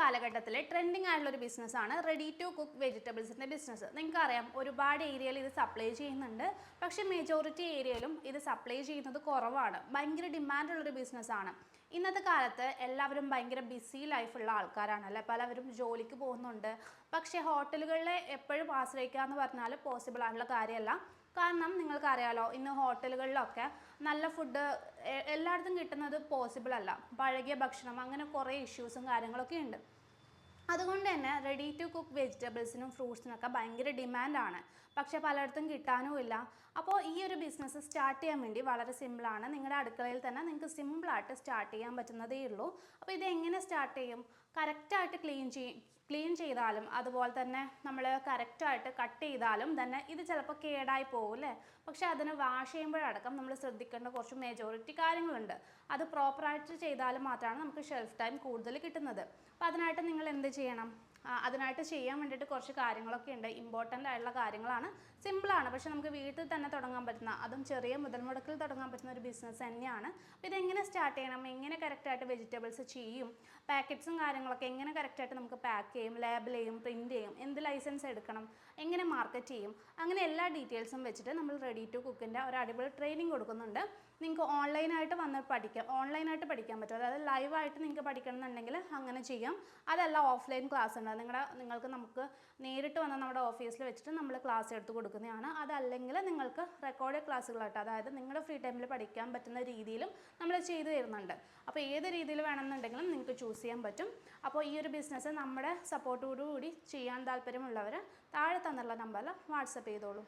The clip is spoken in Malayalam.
കാലഘട്ടത്തിലെ ട്രെൻഡിങ് ആയിട്ടുള്ള ഒരു ബിസിനസ്സാണ് റെഡി ടു കുക്ക് വെജിറ്റബിൾസിൻ്റെ ബിസിനസ്. നിങ്ങൾക്കറിയാം ഒരുപാട് ഏരിയയിൽ ഇത് സപ്ലൈ ചെയ്യുന്നുണ്ട്. പക്ഷേ മെജോറിറ്റി ഏരിയയിലും ഇത് സപ്ലൈ ചെയ്യുന്നത് കുറവാണ്. ഭയങ്കര ഡിമാൻഡുള്ളൊരു ബിസിനസ്സാണ്. ഇന്നത്തെ കാലത്ത് എല്ലാവരും ഭയങ്കര ബിസി ലൈഫുള്ള ആൾക്കാരാണല്ലേ. പലവരും ജോലിക്ക് പോകുന്നുണ്ട്. പക്ഷേ ഹോട്ടലുകളിലെ എപ്പോഴും ആശ്രയിക്കുക എന്ന് പറഞ്ഞാൽ പോസിബിൾ ആയിട്ടുള്ള കാര്യമല്ല. കാരണം നിങ്ങൾക്കറിയാലോ, ഇന്ന് ഹോട്ടലുകളിലൊക്കെ നല്ല ഫുഡ് എല്ലായിടത്തും കിട്ടുന്നത് പോസിബിൾ അല്ല. പഴകിയ ഭക്ഷണം, അങ്ങനെ കുറേ ഇഷ്യൂസും കാര്യങ്ങളൊക്കെ ഉണ്ട്. അതുകൊണ്ട് തന്നെ റെഡി ടു കുക്ക് വെജിറ്റബിൾസിനും ഫ്രൂട്ട്സിനൊക്കെ ഭയങ്കര ഡിമാൻഡാണ്. പക്ഷേ പലയിടത്തും കിട്ടാനുമില്ല. അപ്പോൾ ഈ ഒരു ബിസിനസ് സ്റ്റാർട്ട് ചെയ്യാൻ വേണ്ടി വളരെ സിമ്പിളാണ്. നിങ്ങളുടെ അടുക്കളയിൽ തന്നെ നിങ്ങൾക്ക് സിമ്പിളായിട്ട് സ്റ്റാർട്ട് ചെയ്യാൻ പറ്റുന്നതേ ഉള്ളൂ. അപ്പോൾ ഇതെങ്ങനെ സ്റ്റാർട്ട് ചെയ്യും? കറക്റ്റായിട്ട് ക്ലീൻ ചെയ്താലും അതുപോലെ തന്നെ നമ്മൾ കറക്റ്റായിട്ട് കട്ട് ചെയ്താലും തന്നെ ഇത് ചിലപ്പോൾ കേടായി പോകും അല്ലേ. പക്ഷേ അതിന് വാഷ് ചെയ്യുമ്പോഴടക്കം നമ്മൾ ശ്രദ്ധിക്കേണ്ട കുറച്ച് മെജോറിറ്റി കാര്യങ്ങളുണ്ട്. അത് പ്രോപ്പറായിട്ട് ചെയ്താലും മാത്രമാണ് നമുക്ക് ഷെൽഫ് ടൈം കൂടുതൽ കിട്ടുന്നത്. അപ്പോൾ അതിനായിട്ട് നിങ്ങൾ എന്ത് ചെയ്യണം? അതിനായിട്ട് ചെയ്യാൻ വേണ്ടിയിട്ട് കുറച്ച് കാര്യങ്ങളൊക്കെ ഉണ്ട്. ഇമ്പോർട്ടൻ്റ് ആയിട്ടുള്ള കാര്യങ്ങളാണ്. സിമ്പിളാണ്, പക്ഷേ നമുക്ക് വീട്ടിൽ തന്നെ തുടങ്ങാൻ പറ്റുന്ന, അതും ചെറിയ മുതൽ മുടക്കിൽ തുടങ്ങാൻ പറ്റുന്ന ഒരു ബിസിനസ് തന്നെയാണ്. അപ്പോൾ ഇതെങ്ങനെ സ്റ്റാർട്ട് ചെയ്യണം, എങ്ങനെ കറക്റ്റായിട്ട് വെജിറ്റബിൾസ് ചെയ്യും, പാക്കറ്റ്സും കാര്യങ്ങളൊക്കെ എങ്ങനെ കറക്റ്റായിട്ട് നമുക്ക് പാക്ക് ചെയ്യും, ലേബൽ ചെയ്യും, പ്രിൻറ്റ് ചെയ്യും, എന്ത് ലൈസൻസ് എടുക്കണം, എങ്ങനെ മാർക്കറ്റ് ചെയ്യും, അങ്ങനെ എല്ലാ ഡീറ്റെയിൽസും വെച്ചിട്ട് നമ്മൾ റെഡി ടു കുക്കിൻ്റെ ഒരു അടിപൊളി ട്രെയിനിങ് കൊടുക്കുന്നുണ്ട്. നിങ്ങൾക്ക് ഓൺലൈനായിട്ട് വന്ന് ഓൺലൈനായിട്ട് പഠിക്കാൻ പറ്റും. അതായത് ലൈവായിട്ട് നിങ്ങൾക്ക് പഠിക്കണം എന്നുണ്ടെങ്കിൽ അങ്ങനെ ചെയ്യാം. അതല്ല ഓഫ്ലൈൻ ക്ലാസ് ഉണ്ട്. നമുക്ക് നേരിട്ട് വന്ന് നമ്മുടെ ഓഫീസിൽ വെച്ചിട്ട് നമ്മൾ ക്ലാസ് എടുത്ത് കൊടുക്കുന്നതാണ്. അതല്ലെങ്കിൽ നിങ്ങൾക്ക് റെക്കോർഡ് ക്ലാസ്സുകളായിട്ട്, അതായത് നിങ്ങളുടെ ഫ്രീ ടൈമിൽ പഠിക്കാൻ പറ്റുന്ന രീതിയിലും നമ്മൾ ചെയ്തു തരുന്നുണ്ട്. അപ്പോൾ ഏത് രീതിയിൽ വേണമെന്നുണ്ടെങ്കിലും നിങ്ങൾക്ക് ചൂസ് ചെയ്യാൻ പറ്റും. അപ്പോൾ ഈ ഒരു ബിസിനസ് നമ്മുടെ സപ്പോർട്ടോടുകൂടി ചെയ്യാൻ താല്പര്യമുള്ളവർ താഴെ തന്നുള്ള നമ്പറിൽ വാട്സപ്പ് ചെയ്തോളൂ.